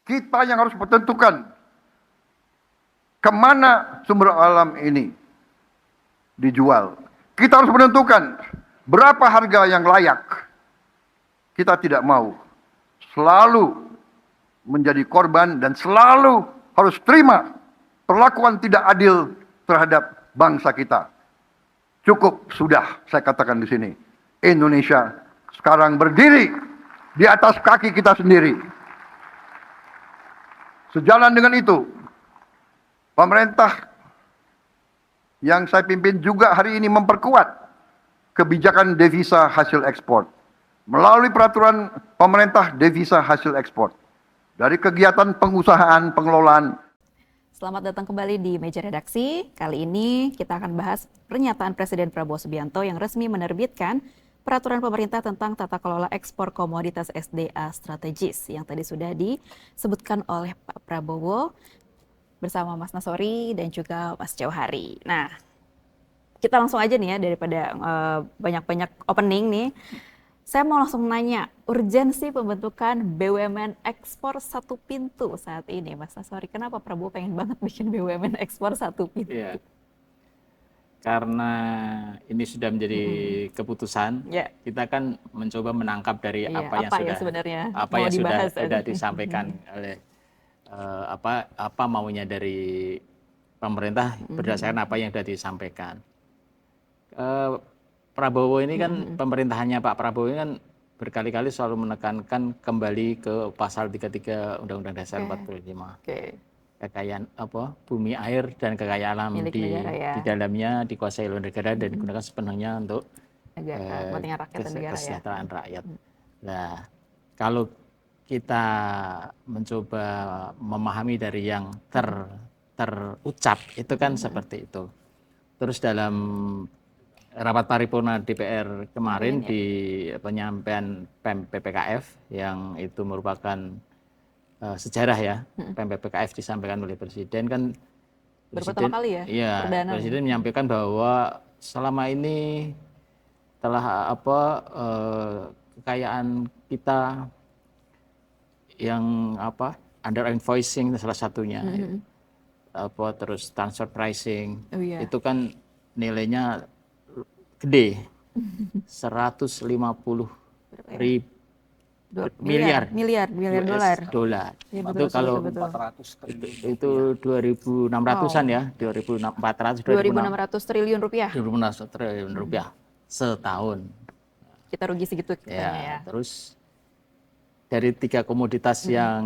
Kita yang harus menentukan kemana sumber alam ini dijual. Kita harus menentukan berapa harga yang layak. Kita tidak mau selalu menjadi korban dan selalu harus terima perlakuan tidak adil terhadap bangsa kita. Cukup sudah saya katakan di sini. Indonesia sekarang berdiri di atas kaki kita sendiri. Sejalan dengan itu, pemerintah yang saya pimpin juga hari ini memperkuat kebijakan devisa hasil ekspor melalui peraturan pemerintah devisa hasil ekspor dari kegiatan pengusahaan pengelolaan. Selamat datang kembali di Meja Redaksi. Kali ini kita akan bahas pernyataan Presiden Prabowo Subianto yang resmi menerbitkan peraturan pemerintah tentang tata kelola ekspor komoditas SDA strategis yang tadi sudah disebutkan oleh Pak Prabowo bersama Mas Nasori dan juga Mas Jauhari. Nah, kita langsung aja nih ya daripada banyak-banyak opening nih. Saya mau langsung nanya, urgensi pembentukan BUMN ekspor satu pintu saat ini, Mas Nasori. Kenapa Prabowo pengen banget bikin BUMN ekspor satu pintu? Ya, karena ini sudah menjadi keputusan, kita kan mencoba menangkap dari apa yang sudah disampaikan oleh apa maunya dari pemerintah berdasarkan apa yang sudah disampaikan. Prabowo ini kan pemerintahannya Pak Prabowo ini kan berkali-kali selalu menekankan kembali ke pasal 33 Undang-Undang Dasar 45. Kekayaan bumi, air dan kekayaan alam di dalamnya dikuasai oleh negara dan digunakan sepenuhnya untuk kesejahteraan rakyat. Nah, kalau kita mencoba memahami dari yang terucap itu kan seperti itu. Terus dalam rapat paripurna DPR kemarin di penyampaian PEM-PPKF yang itu merupakan sejarah ya, PEM-PPKF disampaikan oleh Presiden kan. Pertama kali ya? Iya, Presiden menyampaikan bahwa selama ini telah kekayaan kita yang under invoicing salah satunya, terus transfer pricing, itu kan nilainya gede, 150 miliar dolar. Itu kalau itu 2.600-an ya, 2.600 triliun rupiah. 2.600 triliun rupiah setahun. Kita rugi segitu ya. Terus dari 3 komoditas yang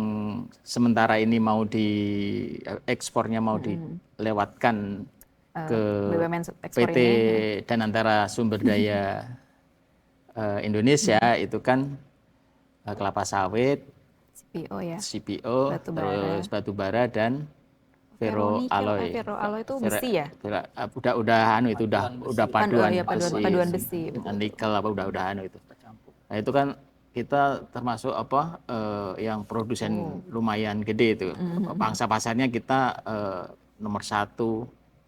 sementara ini mau ekspornya mau dilewatkan ke PT dan antara sumber daya Indonesia itu kan kelapa sawit, CPO, terus batu bara dan ferroalloy. Ferroalloy itu besi ya? Udah paduan besi. Nikel udah itu. Nah, itu kan kita termasuk yang produsen lumayan gede itu. Pangsa pasarnya kita nomor 1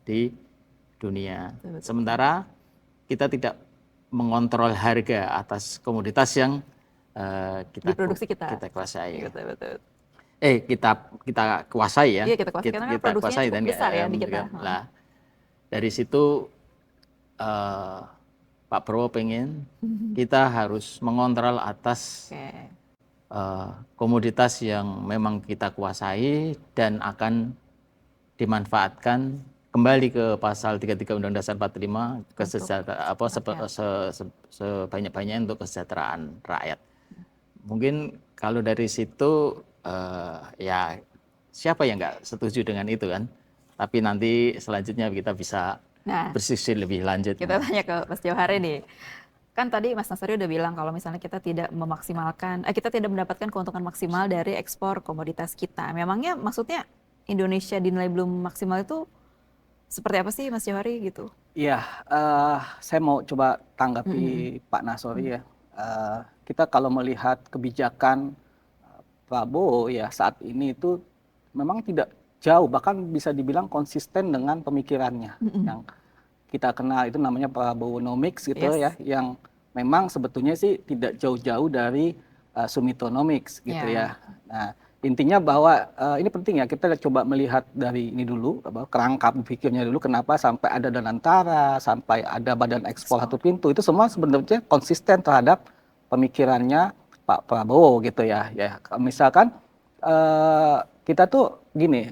di dunia. Sementara kita tidak mengontrol harga atas komoditas yang kita kuasai. Kita kuasai ya. Iya, kita kuasai karena kita kuasai dan besar ya di kita. Nah, dari situ Pak Prabowo pengen kita harus mengontrol atas komoditas yang memang kita kuasai dan akan dimanfaatkan kembali ke pasal 33 Undang-Undang Dasar 45 sebanyak-banyaknya untuk kesejahteraan rakyat. Mungkin kalau dari situ ya siapa yang nggak setuju dengan itu kan? Tapi nanti selanjutnya kita bisa bersisir lebih lanjut. Kita tanya ke Mas Jauhari nih. Kan tadi Mas Nasori udah bilang kalau misalnya kita tidak mendapatkan keuntungan maksimal dari ekspor komoditas kita. Memangnya maksudnya Indonesia dinilai belum maksimal itu seperti apa sih Mas Jauhari gitu? Iya, saya mau coba tanggapi Pak Nasori ya. Kita kalau melihat kebijakan Prabowo ya saat ini itu memang tidak jauh, bahkan bisa dibilang konsisten dengan pemikirannya. Yang kita kenal itu namanya Prabowonomics gitu ya, yang memang sebetulnya sih tidak jauh-jauh dari Sumitonomics gitu ya. Nah, intinya bahwa ini penting ya, kita coba melihat dari ini dulu, kerangka berpikirnya dulu, kenapa sampai ada Danantara, sampai ada Badan Ekspor Satu Pintu, itu semua sebenarnya konsisten terhadap pemikirannya Pak Prabowo gitu ya. Ya, misalkan kita tuh gini,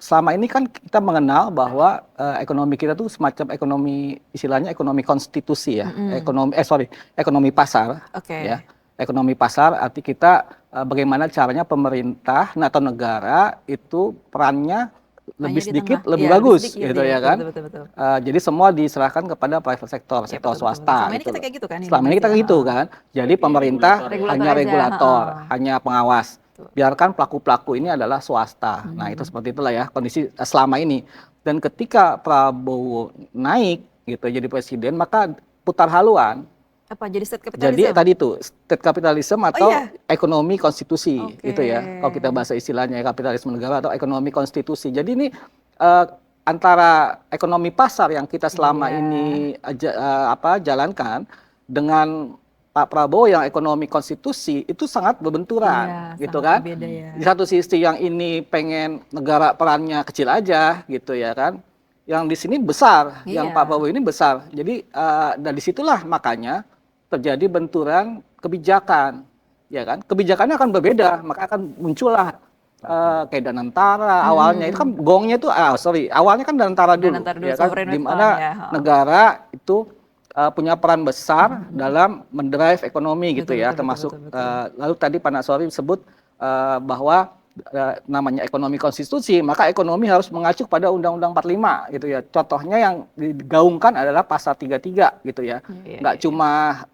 selama ini kan kita mengenal bahwa ekonomi kita tuh semacam ekonomi, istilahnya ekonomi konstitusi ya, ekonomi pasar, ya. Ekonomi pasar, arti kita bagaimana caranya pemerintah atau negara itu perannya lebih sedikit, lebih bagus, gitu ya kan. Betul. Jadi semua diserahkan kepada private sector, sektor swasta. Selama ini kita kayak gitu kan? Selama ini kita kayak gitu kan. Jadi pemerintah hanya regulator, hanya pengawas. Biarkan pelaku-pelaku ini adalah swasta. Nah itu seperti itulah ya kondisi selama ini. Dan ketika Prabowo naik gitu jadi presiden, maka putar haluan. Apa jadi state capitalism? Jadi tadi itu state capitalism atau ekonomi konstitusi gitu ya. Kalau kita bahasa istilahnya kapitalisme negara atau ekonomi konstitusi. Jadi ini antara ekonomi pasar yang kita selama ini jalankan dengan Pak Prabowo yang ekonomi konstitusi itu sangat berbenturan gitu kan. Di satu sisi yang ini pengen negara perannya kecil aja gitu ya kan. Yang di sini besar, yang Pak Prabowo ini besar. Jadi dan disitulah makanya terjadi benturan kebijakan, ya kan? Kebijakannya akan berbeda, maka akan muncullah kayak Danantara. Awalnya itu kan gongnya itu, awalnya kan Danantara dulu, ya kan? Di mana negara itu punya peran besar dalam mendrive ekonomi gitu ya, termasuk lalu tadi Pak Nasori sebut bahwa namanya ekonomi konstitusi, maka ekonomi harus mengacu pada Undang-Undang 45 gitu ya. Contohnya yang digaungkan adalah pasal 33 gitu ya. Nggak cuma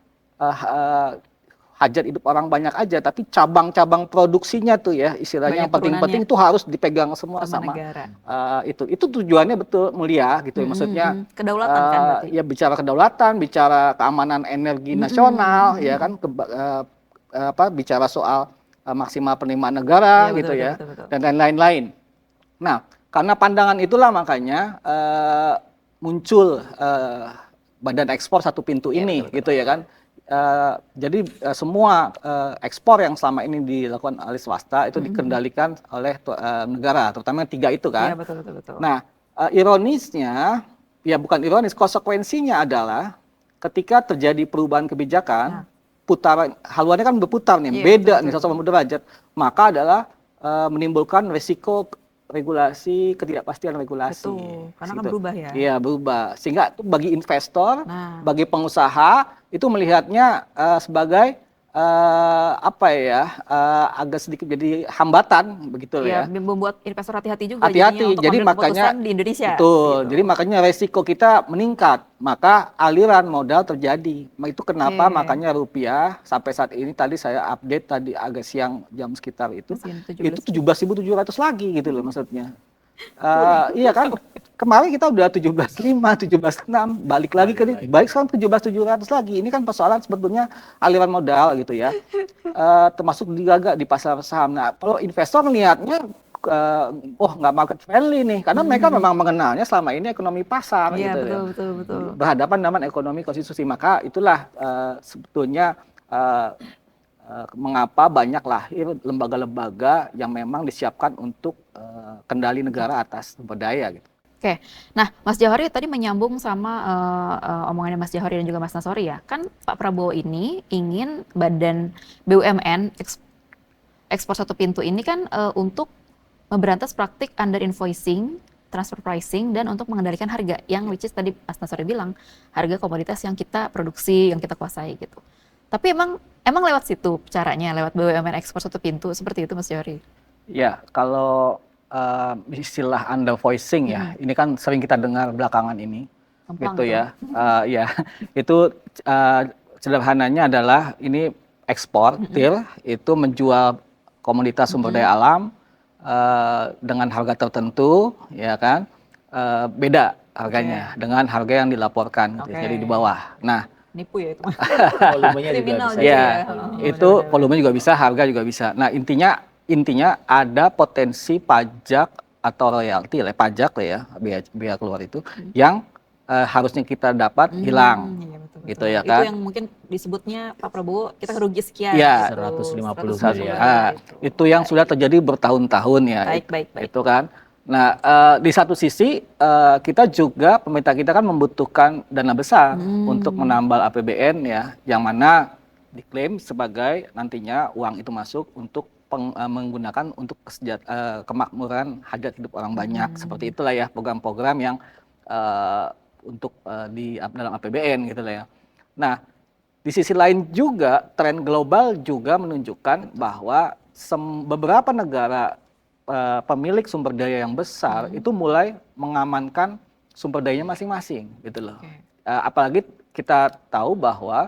hajat hidup orang banyak aja, tapi cabang-cabang produksinya tuh ya, istilahnya yang penting-penting itu harus dipegang semua sama itu tujuannya betul mulia gitu ya. Maksudnya kedaulatan kan berarti. Ya bicara kedaulatan, bicara keamanan energi nasional ya kan, bicara soal maksimal penerimaan negara gitu ya, dan lain-lain. Nah, karena pandangan itulah makanya muncul Badan Ekspor Satu Pintu ini gitu ya kan. Jadi semua ekspor yang selama ini dilakukan oleh swasta itu dikendalikan oleh negara, terutama 3 itu kan. Iya, betul. Nah, ironisnya, ya bukan ironis, konsekuensinya adalah ketika terjadi perubahan kebijakan, putaran haluannya kan berputar nih, beda nih 180 derajat, maka adalah menimbulkan resiko regulasi, ketidakpastian regulasi. Betul, karena kan berubah ya. Iya, berubah. Sehingga itu bagi investor, bagi pengusaha itu melihatnya sebagai agak sedikit jadi hambatan begitu ya. Membuat investor hati-hati juga. Hati-hati. Jadi makanya di Indonesia. Betul. Gitu. Jadi makanya resiko kita meningkat, maka aliran modal terjadi. Itu kenapa makanya rupiah sampai saat ini tadi saya update tadi agak siang jam sekitar itu 17.700 lagi gitu loh maksudnya. Iya kan, kemarin kita udah 17.500, 17.600, balik lagi ke baik sekarang 17.700 lagi. Ini kan persoalan sebetulnya aliran modal gitu ya, termasuk di pasar saham. Nah, kalau investor melihatnya nggak market friendly nih, karena mereka memang mengenalnya selama ini ekonomi pasar gitu betul. Berhadapan dengan ekonomi konstitusi. Maka itulah sebetulnya mengapa banyak lahir lembaga-lembaga yang memang disiapkan untuk kendali negara atas sumber daya gitu. Oke, nah Mas Johari tadi menyambung sama omongannya Mas Johari dan juga Mas Nasori ya, kan Pak Prabowo ini ingin badan BUMN Ekspor Satu Pintu ini kan untuk memberantas praktik under invoicing, transfer pricing, dan untuk mengendalikan harga yang which is tadi Mas Nasori bilang harga komoditas yang kita produksi, yang kita kuasai gitu. Tapi emang lewat situ caranya, lewat BUMN Ekspor Satu Pintu seperti itu Mas Johari? Ya, kalau istilah under voicing ya, ini kan sering kita dengar belakangan ini, gitu ya. Ya, itu sederhananya adalah ini eksportir itu menjual komoditas sumber daya alam dengan harga tertentu, ya kan, beda harganya dengan harga yang dilaporkan, gitu, jadi di bawah. Nah, nipu ya itu. Volumenya juga bisa. Ya, itu volume juga bisa, harga juga bisa. Nah, intinya ada potensi pajak atau royalti lah, pajak lah ya, biaya keluar itu yang harusnya kita dapat hilang. gitu betul. ya Itu kan. yang mungkin disebutnya Pak Prabowo kita rugi sekian. Ya. gitu. 150 150 miliar. Itu yang sudah terjadi bertahun-tahun ya. Baik. Itu kan. Nah, di satu sisi kita juga pemerintah kita kan membutuhkan dana besar untuk menambal APBN ya, yang mana diklaim sebagai nantinya uang itu masuk untuk menggunakan untuk kemakmuran hajat hidup orang banyak. Seperti itulah ya program-program yang untuk di dalam APBN gitu lah ya. Nah, di sisi lain juga tren global juga menunjukkan bahwa beberapa negara pemilik sumber daya yang besar itu mulai mengamankan sumber dayanya masing-masing gitu loh. Apalagi kita tahu bahwa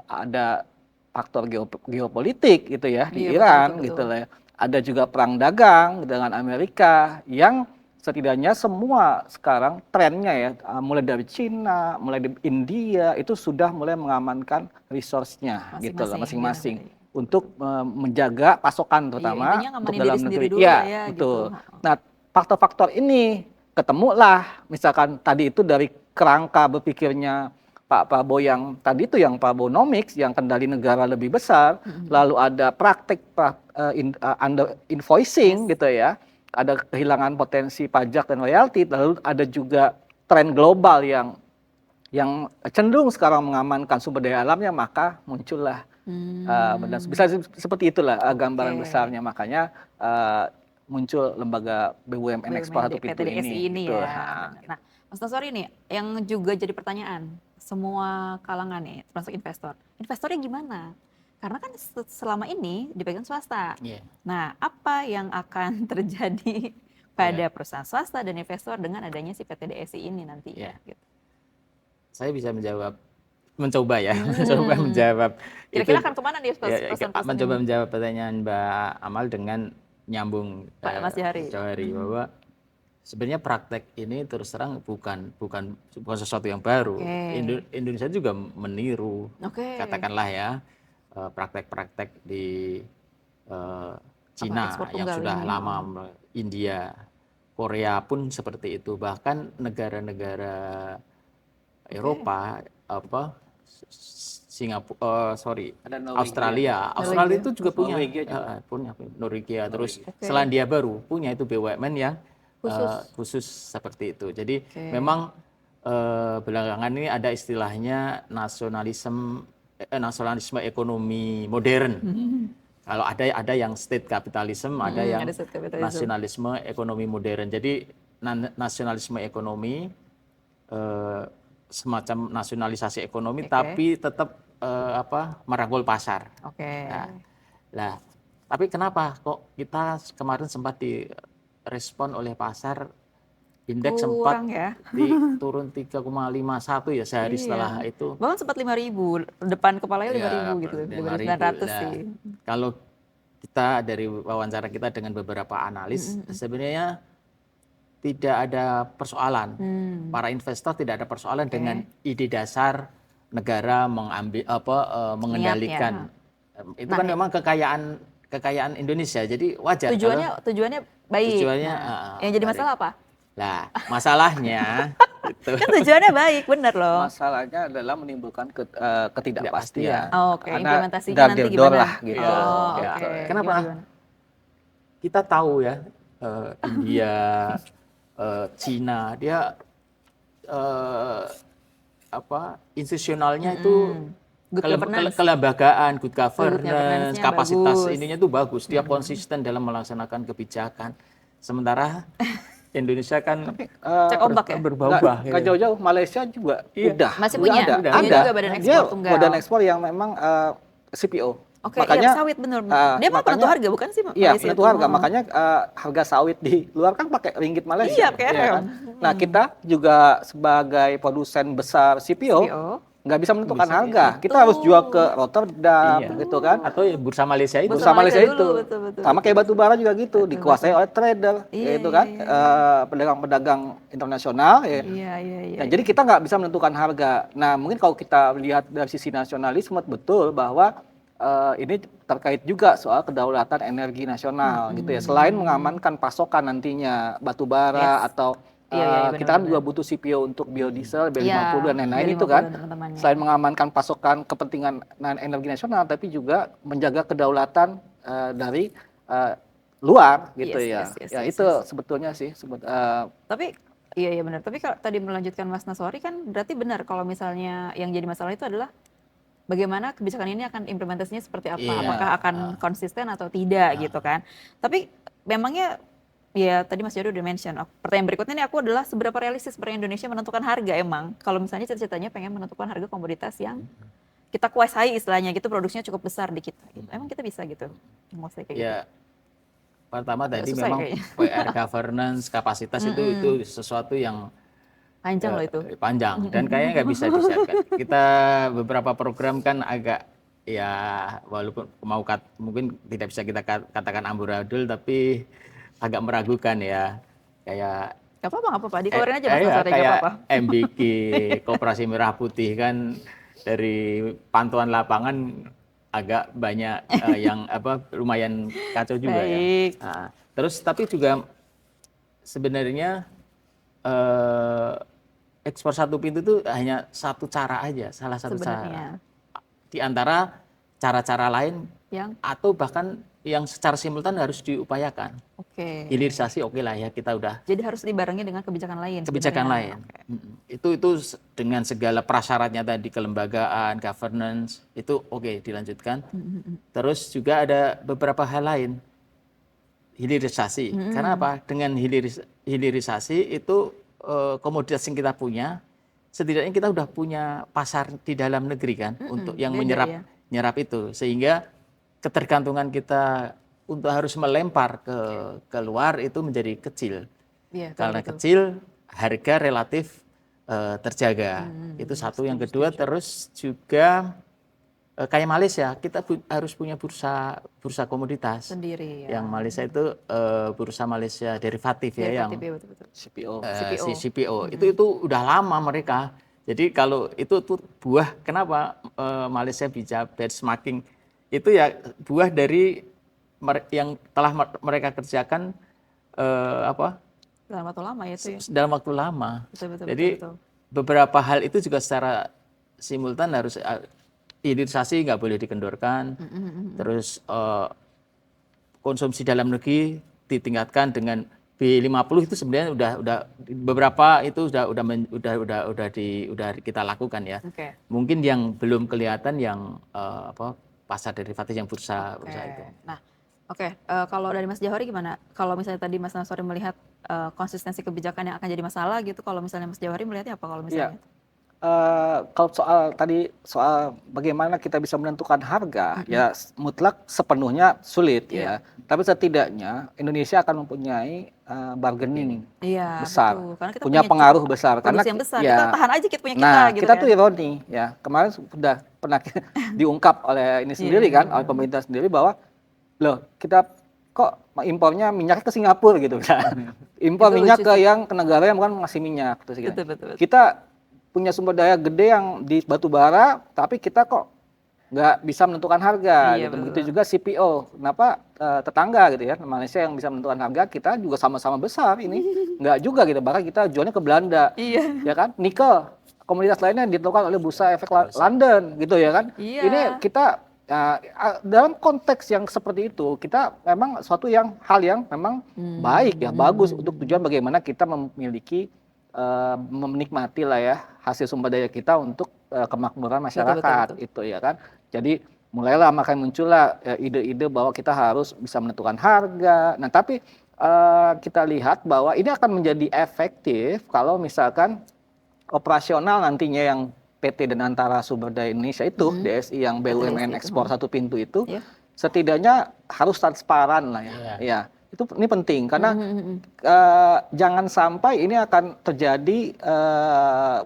ada faktor geopolitik gitu ya di Iran betul. gitu lah ya. Ada juga perang dagang dengan Amerika yang setidaknya semua sekarang trennya ya mulai dari Cina, mulai dari India itu sudah mulai mengamankan resource-nya gitu loh masing-masing. Untuk menjaga pasokan terutama untuk dalam negeri. Ya, betul. Gitu. Nah, faktor-faktor ini ketemulah misalkan tadi itu dari kerangka berpikirnya Pak Prabowo yang tadi itu yang Prabowonomics yang kendali negara lebih besar, lalu ada praktik under invoicing gitu ya. Ada kehilangan potensi pajak dan royalti, lalu ada juga tren global yang cenderung sekarang mengamankan sumber daya alamnya, maka muncullah bisa seperti itulah gambaran besarnya, makanya muncul lembaga BUMN ekspor atau pintu PTDSI ini gitu. ya. Nah, Mas Nasori nih yang juga jadi pertanyaan semua kalangan nih termasuk investor. Investornya gimana? Karena kan selama ini dipegang swasta. Nah, apa yang akan terjadi pada perusahaan swasta dan investor dengan adanya si PTDSI ini nanti? Gitu. Saya bisa mencoba menjawab. Kira-kira akan kemana nih mencoba menjawab pertanyaan Mbak Amal dengan nyambung Mas Johari bahwa sebenarnya praktek ini terus terang bukan sesuatu yang baru. Indonesia juga meniru, katakanlah ya, praktek-praktek di Cina yang sudah lama, India, Korea pun seperti itu. Bahkan negara-negara Eropa, Australia itu juga punya Norwegia, terus Selandia Baru punya itu BUMN yang khusus seperti itu. Jadi memang belakangan ini ada istilahnya nasionalisme ekonomi modern. Kalau ada yang state capitalism, ada yang nasionalisme ekonomi modern. Jadi nasionalisme ekonomi semacam nasionalisasi ekonomi, tapi tetap merangkul pasar. Nah, tapi kenapa kok kita kemarin sempat direspon oleh pasar, indeks sempat turun 3,51 ya sehari setelah itu. Bahkan sempat 5.000, depan kepalanya 5.000 gitu, 5.900 sih. Kalau kita dari wawancara kita dengan beberapa analis, sebenarnya tidak ada persoalan. Para investor tidak ada persoalan dengan ide dasar negara mengendalikan. Itu kan memang kekayaan Indonesia. Jadi wajar. Tujuannya baik. Yang jadi masalah apa? Nah, masalahnya kan tujuannya baik, benar loh. Masalahnya adalah menimbulkan ketidakpastian. Implementasinya nanti gimana? Lah, gitu. Kenapa? Kita tahu ya, India, Cina, dia institusionalnya itu kelembagaan, good governance, kapasitas ininya itu bagus. Dia konsisten dalam melaksanakan kebijakan. Sementara Indonesia kan cek ombak ya, berubah. Nggak jauh-jauh, Malaysia juga masih punya ada badan ekspor tunggal. Badan ekspor yang memang CPO. Makanya sawit bener. Dia mah penentu harga bukan sih? Iya, penentu harga. Makanya harga sawit di luar kan pakai ringgit Malaysia. Iya, kan? Nah, kita juga sebagai produsen besar CPO nggak bisa menentukan harga. Kita harus jual ke Rotterdam gitu kan. Atau bursa Malaysia itu. Bursa Malaysia itu. Sama kayak batu bara juga gitu, dikuasai oleh trader gitu kan. Pedagang-pedagang internasional ya. Nah, jadi kita nggak bisa menentukan harga. Nah, mungkin kalau kita lihat dari sisi nasionalisme betul bahwa ini terkait juga soal kedaulatan energi nasional gitu ya. Selain mengamankan pasokan nantinya batu bara atau kita kan juga butuh CPO untuk biodiesel, B50 dan lain-lain itu B50 kan. dan teman-temannya. Selain mengamankan pasokan kepentingan energi nasional, tapi juga menjaga kedaulatan dari luar gitu ya. Itu sebetulnya sih. Tapi iya benar. Tapi kalau tadi melanjutkan Mas Nasori kan berarti benar kalau misalnya yang jadi masalah itu adalah bagaimana kebijakan ini akan implementasinya seperti apa? Apakah akan konsisten atau tidak gitu kan? Tapi memangnya ya tadi Mas Jody udah mention. Pertanyaan berikutnya nih aku adalah seberapa realistis sebenarnya Indonesia menentukan harga emang? Kalau misalnya cita-citanya pengen menentukan harga komoditas yang kita kuasai istilahnya gitu, produksinya cukup besar di kita. Gitu. Emang kita bisa gitu? Menguasai kayak gitu? Pertama tadi susah memang kayaknya. PR governance, kapasitas itu sesuatu yang Panjang loh itu. panjang dan kayaknya nggak bisa disiapkan. Kita beberapa program kan agak ya walaupun mungkin tidak bisa kita katakan amburadul tapi agak meragukan ya kayak Gak apa-apa, dikeluarin aja Mas Nasori, kayak gak apa-apa. MBK, Koperasi Merah Putih kan dari pantauan lapangan agak banyak yang lumayan kacau juga ya. Nah, terus tapi juga sebenarnya ekspor satu pintu itu hanya satu cara aja, salah satu cara. Di antara cara-cara lain atau bahkan yang secara simultan harus diupayakan. Hilirisasi lah ya kita udah. Jadi harus dibarengi dengan kebijakan lain. Kebijakan lain. Itu dengan segala prasyaratnya tadi kelembagaan, governance itu dilanjutkan. Terus juga ada beberapa hal lain. Hilirisasi. Karena apa? Dengan hilirisasi itu komoditas yang kita punya, setidaknya kita udah punya pasar di dalam negeri kan untuk yang menyerap itu, sehingga ketergantungan kita untuk harus melempar ke luar itu menjadi kecil. Karena kecil, harga relatif terjaga. Itu satu. Yang kedua, terus juga kayak Malaysia, kita harus punya bursa komoditas sendiri. Yang Malaysia itu bursa Malaysia derivatif ya, yang CPO. CPO. Itu udah lama mereka. Jadi kalau itu tuh buah, kenapa Malaysia bisa benchmarking itu ya buah dari yang telah mereka kerjakan dalam waktu lama ya itu ya. Dalam waktu lama. Jadi betul. Beberapa hal itu juga secara simultan harus hilirisasi nggak boleh dikendorkan. Terus konsumsi dalam negeri ditingkatkan dengan B50 itu sebenarnya udah beberapa itu udah kita lakukan ya. Mungkin yang belum kelihatan yang pasar derivatif yang bursa itu. Nah, kalau dari Mas Jawhari gimana? Kalau misalnya tadi Mas Nasori melihat konsistensi kebijakan yang akan jadi masalah gitu, kalau misalnya Mas Jawhari melihatnya apa kalau misalnya? Kalau soal bagaimana kita bisa menentukan harga, ya mutlak sepenuhnya sulit ya. Tapi setidaknya Indonesia akan mempunyai bargaining besar, karena kita punya pengaruh besar. Karena yang besar, kita tahan aja kita punya kita. Nah, gitu kita kan? tuh ironi ya. Kemarin sudah pernah diungkap oleh ini sendiri kan, oleh pemerintah sendiri bahwa loh kita kok impornya minyak ke Singapura gitu kan. Impor minyak ke negara yang bukan ngasih minyak terus gitu. Betul. Kita punya sumber daya gede yang di batu bara, tapi kita kok nggak bisa menentukan harga. Gitu. Begitu juga CPO. Kenapa tetangga gitu ya, Malaysia yang bisa menentukan harga, kita juga sama-sama besar ini. Nggak juga gitu, bahkan kita jualnya ke Belanda. Ya kan? Nikel, komoditas lainnya ditentukan oleh Bursa Efek London gitu ya kan. Ini kita dalam konteks yang seperti itu, kita memang suatu hal yang memang baik ya, bagus untuk tujuan bagaimana kita memiliki menikmati lah ya hasil sumber daya kita untuk kemakmuran masyarakat. Itu ya kan. Jadi mulailah makanya muncullah ide-ide bahwa kita harus bisa menentukan harga. Nah tapi kita lihat bahwa ini akan menjadi efektif kalau misalkan operasional nantinya yang PT dan Antara Sumber Daya Indonesia itu DSI yang BUMN ekspor satu pintu itu setidaknya harus transparan lah ya. Ini penting karena jangan sampai ini akan terjadi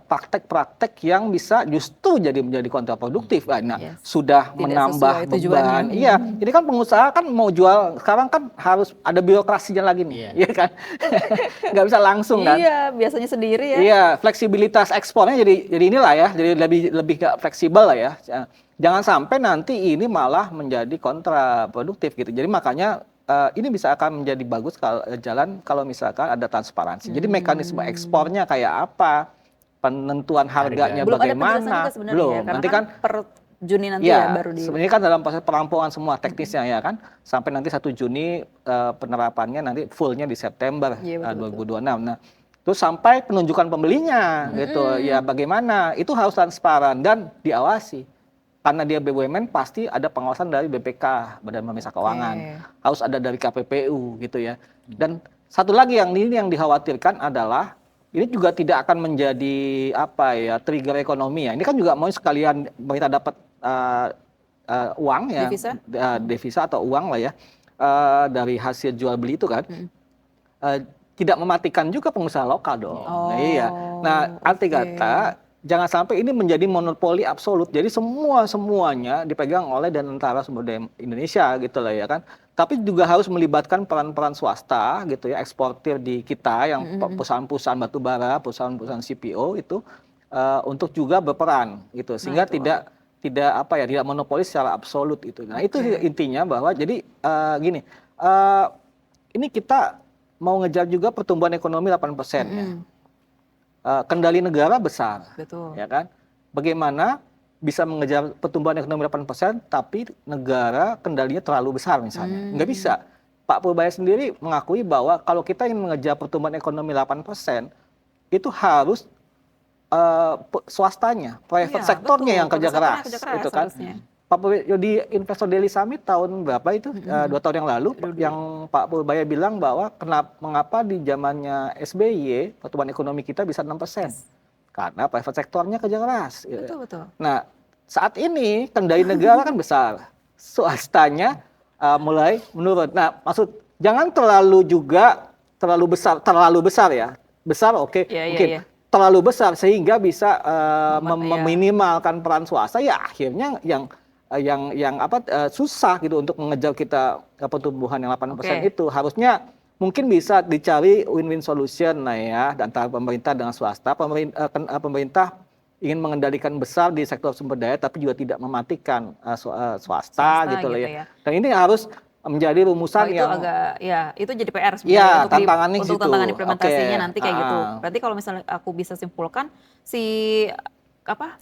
praktek-praktek yang bisa justru menjadi kontraproduktif. Sudah tidak menambah beban. Iya, ini kan pengusaha kan mau jual sekarang kan harus ada birokrasinya lagi nih, ya kan? Nggak bisa langsung kan? Iya, biasanya sendiri ya. Iya, fleksibilitas ekspornya jadi inilah ya, jadi lebih nggak fleksibel lah ya. Jangan sampai nanti ini malah menjadi kontraproduktif gitu. Jadi makanya ini bisa akan menjadi bagus kalau jalan kalau misalkan ada transparansi. Jadi mekanisme ekspornya kayak apa, penentuan harganya belum ada penjelasan bagaimana, juga sebenarnya belum. ya, karena Nanti kan per Juni nanti ya baru di. sebenarnya kan dalam proses perampungan semua teknisnya ya kan, sampai nanti 1 Juni penerapannya nanti fullnya di September 2026. Nah, terus sampai penunjukan pembelinya gitu ya, bagaimana itu harus transparan dan diawasi. Karena dia BUMN pasti ada pengawasan dari BPK, Badan Pemeriksa Keuangan, harus ada dari KPPU gitu ya. Dan satu lagi yang dikhawatirkan adalah ini juga tidak akan menjadi apa ya trigger ekonomi ya. Ini kan juga mau sekalian kita dapat uang ya, devisa atau uang lah ya dari hasil jual beli itu kan. Tidak mematikan juga pengusaha lokal dong. Nah, iya. Nah, arti kata jangan sampai ini menjadi monopoli absolut. Jadi semuanya dipegang oleh Danantara Sumber Daya Indonesia gitu lah ya kan. Tapi juga harus melibatkan peran-peran swasta gitu ya, eksportir di kita yang perusahaan-perusahaan batubara, perusahaan-perusahaan CPO itu untuk juga berperan gitu. Sehingga tidak monopoli secara absolut itu. Nah, itu intinya bahwa jadi gini, ini kita mau ngejar juga pertumbuhan ekonomi 8% ya. Kendali negara besar, ya kan? Bagaimana bisa mengejar pertumbuhan ekonomi 8%, tapi negara kendalinya terlalu besar misalnya, nggak bisa. Pak Purbaya sendiri mengakui bahwa kalau kita ingin mengejar pertumbuhan ekonomi 8%, itu harus swastanya, private sektornya yang kerja keras, itu kan? Pak Purbaya di Investor Daily Summit tahun berapa itu? 2 tahun yang lalu, yang Pak Purbaya bilang bahwa mengapa di zamannya SBY pertumbuhan ekonomi kita bisa 6%? Karena private sektornya kerja keras. Betul. Nah, saat ini kendali negara kan besar, swastanya mulai menurun. Nah, jangan terlalu besar ya. Besar oke, mungkin. Terlalu besar sehingga bisa meminimalkan peran swasta, ya akhirnya yang susah gitu untuk mengejar kita pertumbuhan yang 8% itu. Harusnya mungkin bisa dicari win-win solution lah ya antara pemerintah dengan swasta. Pemerintah ingin mengendalikan besar di sektor sumber daya tapi juga tidak mematikan swasta gitu lah ya. Dan ini harus menjadi rumusan itu yang agak itu jadi PR sebenarnya untuk tantangan implementasinya nanti kayak gitu. Berarti kalau misalnya aku bisa simpulkan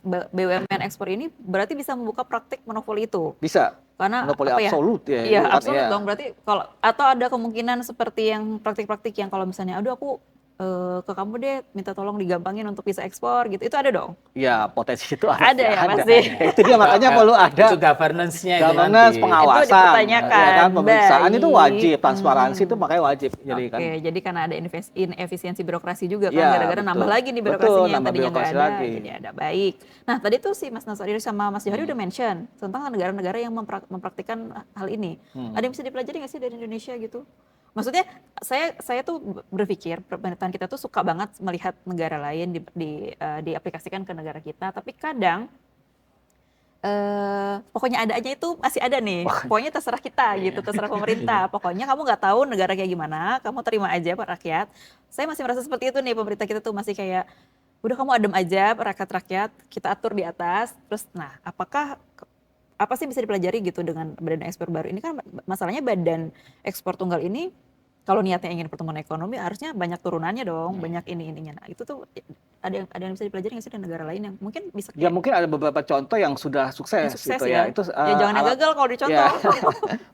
BUMN ekspor ini berarti bisa membuka praktik monopoli itu. Bisa. Karena monopoli absolut ya. Iya, absolut dong. Berarti atau ada kemungkinan seperti yang praktik-praktik yang kalau misalnya aduh aku ke kamu deh minta tolong digampangin untuk bisa ekspor gitu. Itu ada dong? Ya, potensi itu ada. Ada ya pasti. Itu dia makanya perlu ada itu governance-nya governance, pengawasan. Itu dipertanyakan. Ya kan, pemeriksaan itu wajib, transparansi itu makanya wajib. Jadi karena ada inefisiensi birokrasi juga kan, gara-gara nambah lagi nih birokrasinya yang tadinya nggak ada. Jadi ada baik. Nah, tadi tuh si Mas Nassori sama Mas Johari udah mention tentang negara-negara yang mempraktikkan hal ini. Ada yang bisa dipelajari nggak sih dari Indonesia gitu? Maksudnya saya tuh berpikir pemerintahan kita tuh suka banget melihat negara lain diaplikasikan ke negara kita, tapi kadang pokoknya ada aja itu masih ada nih. Pokoknya terserah kita gitu, terserah pemerintah. Pokoknya kamu nggak tahu negara kayak gimana, kamu terima aja Pak rakyat. Saya masih merasa seperti itu nih, pemerintah kita tuh masih kayak udah kamu adem aja rakyat-rakyat, kita atur di atas. Terus apa sih bisa dipelajari gitu dengan badan ekspor baru ini kan masalahnya badan ekspor tunggal ini kalau niatnya ingin pertumbuhan ekonomi harusnya banyak turunannya dong, banyak ininya. Nah, itu tuh ada yang bisa dipelajari nggak sih dari negara lain yang mungkin bisa ya mungkin ada beberapa contoh yang sudah sukses gitu ya. Itu jangan gagal kalau dicontoh.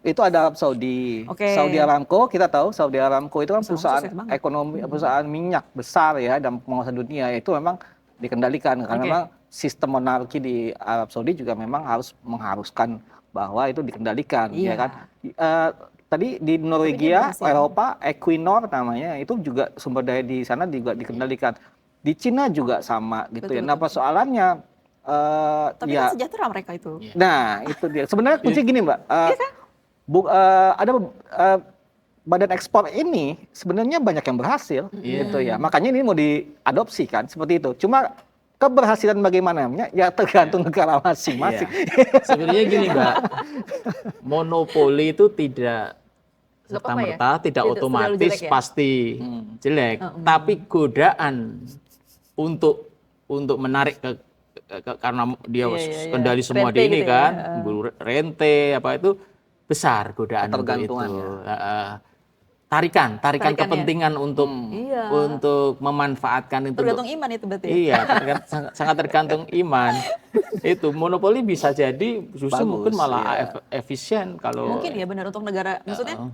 Itu ada Arab Saudi. Saudi Aramco, kita tahu Saudi Aramco itu kan perusahaan ekonomi, perusahaan minyak besar ya dalam penguasaan dunia. Itu memang dikendalikan karena memang sistem monarki di Arab Saudi juga memang harus mengharuskan bahwa itu dikendalikan, ya kan? Tadi di Norwegia, Eropa, Equinor namanya, itu juga sumber daya di sana juga dikendalikan. Di Cina juga sama gitu ya. Nah, persoalannya tapi kan sejahtera mereka itu. Nah, itu dia. Sebenarnya kunci gini, Mbak. Ada badan ekspor ini sebenarnya banyak yang berhasil gitu ya. Makanya ini mau diadopsi kan seperti itu. Cuma keberhasilan bagaimananya ya tergantung negara masing-masing. Sebenarnya gini Mbak, monopoli itu tidak serta-merta, tidak otomatis pasti jelek. Tapi godaan untuk menarik karena dia kendali semua di ini kan, rente apa itu besar godaan untuk itu. Ketergantungannya. Tarikan Tarikannya. kepentingan untuk Iya. untuk memanfaatkan itu. Tergantung iman itu berarti. Iya, sangat tergantung iman. Itu monopoli bisa jadi justru Bagus, mungkin malah ya. efisien kalau Mungkin ya benar untuk negara. Maksudnya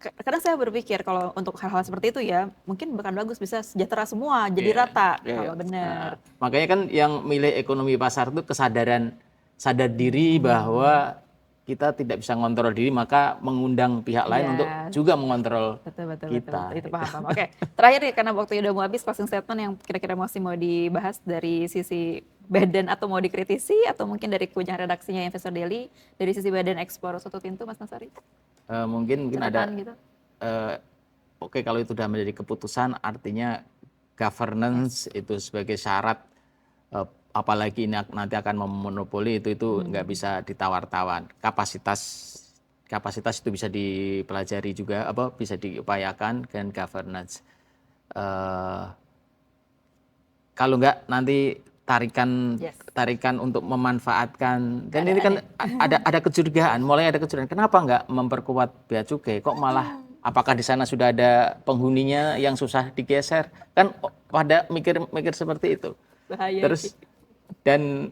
kadang saya berpikir kalau untuk hal-hal seperti itu ya mungkin bukan bagus, bisa sejahtera semua jadi Iya. rata Iya. kalau benar. makanya kan yang milih ekonomi pasar itu sadar diri bahwa kita tidak bisa ngontrol diri, maka mengundang pihak lain untuk Yes. juga mengontrol Betul. kita. Itu paham. Oke. Terakhir ya karena waktunya udah mau habis, closing statement yang kira-kira masih mau dibahas dari sisi badan atau mau dikritisi atau mungkin dari kunjungan redaksinya Investor Daily dari sisi badan ekspor Satu Pintu, Mas Nasari. Mungkin ada Catatan gitu. oke, kalau itu sudah menjadi keputusan, artinya governance itu sebagai syarat, apalagi ini nanti akan memonopoli itu nggak bisa ditawar-tawar. Kapasitas itu bisa dipelajari juga, bisa diupayakan, dan governance. Kalau nggak nanti tarikan untuk memanfaatkan, dan ini kan ada kecurigaan, mulai ada kecurigaan, kenapa nggak memperkuat bea cukai, kok malah apakah di sana sudah ada penghuninya yang susah digeser, kan pada mikir seperti itu. Bahaya. Terus dan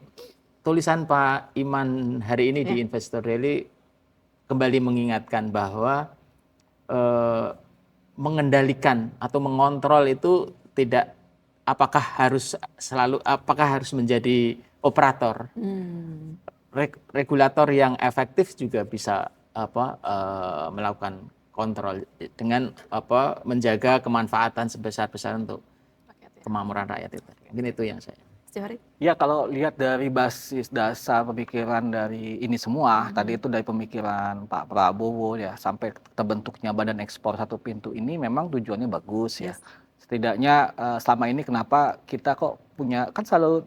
tulisan Pak Iman hari ini di Investor Daily kembali mengingatkan bahwa mengendalikan atau mengontrol itu tidak apakah harus menjadi operator. Regulator yang efektif juga bisa melakukan kontrol dengan menjaga kemanfaatan sebesar-besar untuk kemakmuran rakyat itu. Mungkin itu yang saya. Ya, kalau lihat dari basis dasar pemikiran dari ini semua, tadi itu dari pemikiran Pak Prabowo ya, sampai terbentuknya Badan Ekspor Satu Pintu ini memang tujuannya bagus ya. Setidaknya selama ini kenapa kita kok punya, kan selalu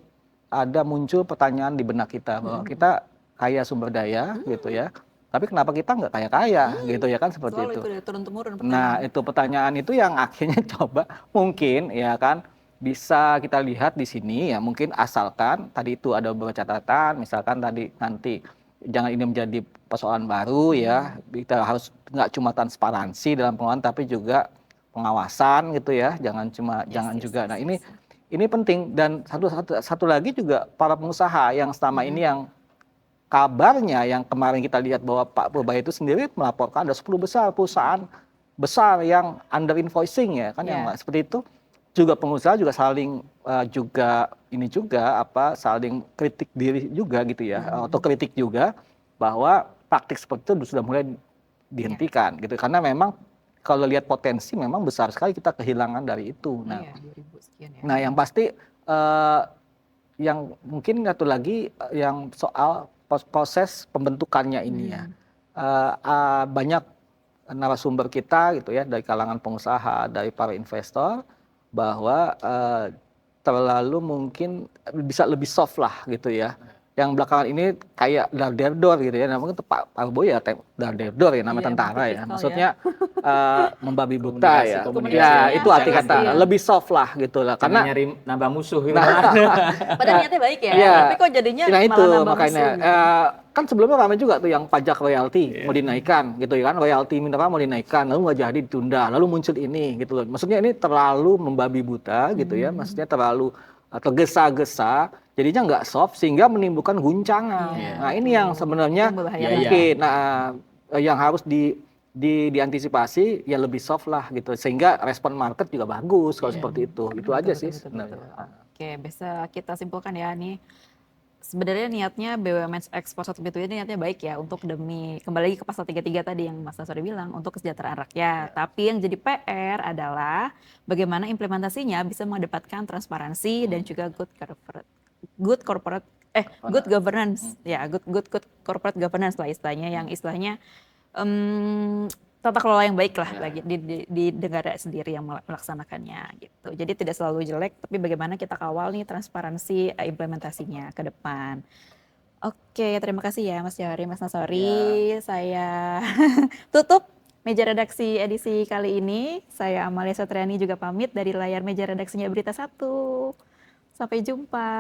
ada muncul pertanyaan di benak kita bahwa kita kaya sumber daya gitu ya, tapi kenapa kita nggak kaya-kaya gitu ya, kan seperti Selalu itu. itu turun-temurun Nah, itu pertanyaan itu yang akhirnya coba mungkin ya kan bisa kita lihat di sini ya, mungkin asalkan tadi itu ada beberapa catatan, misalkan tadi nanti jangan ini menjadi persoalan baru ya, kita harus nggak cuma transparansi dalam pengelolaan tapi juga pengawasan gitu ya, jangan juga. Nah, ini penting. Dan satu lagi juga para pengusaha yang selama ini yang kabarnya yang kemarin kita lihat bahwa Pak Purbaya itu sendiri melaporkan ada 10 besar perusahaan besar yang under invoicing ya kan, yang seperti itu. Juga pengusaha juga saling saling kritik diri juga gitu ya, atau kritik juga bahwa praktik seperti itu sudah mulai dihentikan gitu, karena memang kalau lihat potensi memang besar sekali kita kehilangan dari itu. Nah, yang pasti yang mungkin satu lagi yang soal proses pembentukannya ini ya, banyak narasumber kita gitu ya dari kalangan pengusaha, dari para investor, bahwa terlalu mungkin bisa lebih soft lah gitu ya. Yang belakangan ini kayak dar-der-dor gitu ya. Namanya Pak Prabowo ya dar-der-dor ya, nama tentara ya. Maksudnya membabi buta ya. Ya, itu arti kata lebih soft lah gitu lah. Karena Karena nyari nambah musuh gitu. Padahal niatnya baik ya, tapi kok jadinya nah itu malah nambah makanya musuh. kan sebelumnya ramai juga tuh yang pajak royalti mau dinaikkan gitu ya kan, royalti mineral mau dinaikkan lalu nggak jadi ditunda, lalu muncul ini gitu loh. Maksudnya ini terlalu membabi buta gitu ya, maksudnya terlalu tergesa-gesa, jadinya nggak soft sehingga menimbulkan guncangan. Nah, ini yang sebenarnya mungkin yang harus diantisipasi ya, lebih soft lah gitu, sehingga respon market juga bagus kalau seperti itu. Itu aja sih sebenarnya. Oke, bisa kita simpulkan ya nih. Sebenarnya niatnya BUMN ekspor Satu Pintu ini niatnya baik ya, untuk demi kembali lagi ke pasal 33 tadi yang Mas Nasori bilang, untuk kesejahteraan rakyat. Tapi yang jadi PR adalah bagaimana implementasinya bisa mengedepankan transparansi dan juga good governance ya, good corporate governance lah istilahnya, yang istilahnya tata kelola yang baik lah bagi di negara sendiri yang melaksanakannya gitu. Jadi tidak selalu jelek, tapi bagaimana kita kawal nih transparansi implementasinya ke depan. Oke, terima kasih ya Mas Johari, Mas Nasori. Saya tutup meja redaksi edisi kali ini. Saya Amalia Satriani juga pamit dari layar meja redaksinya Berita Satu. Sampai jumpa.